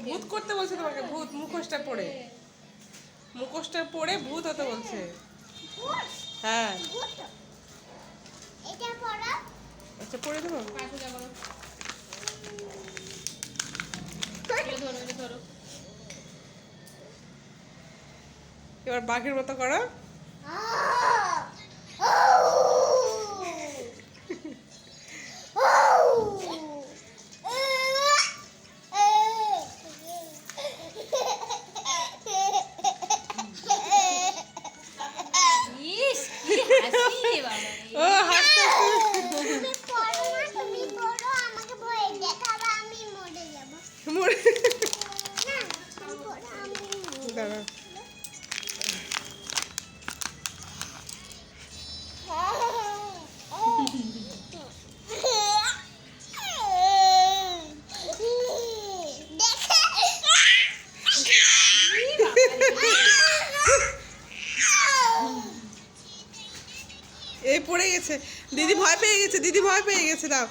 ভূত করতে বলছে তোমাকে, ভূত মুখোশটা পরে, মুখোশটা পরে ভূত হতে বলছে। হ্যাঁ আচ্ছা পরে দেবো। এবার বাঘের মতো করো। ও হাসতে মরে দাঁড়া। এই পড়ে গেছে, দিদি ভয় পেয়ে গেছে, দিদি ভয় পেয়ে গেছে। দাও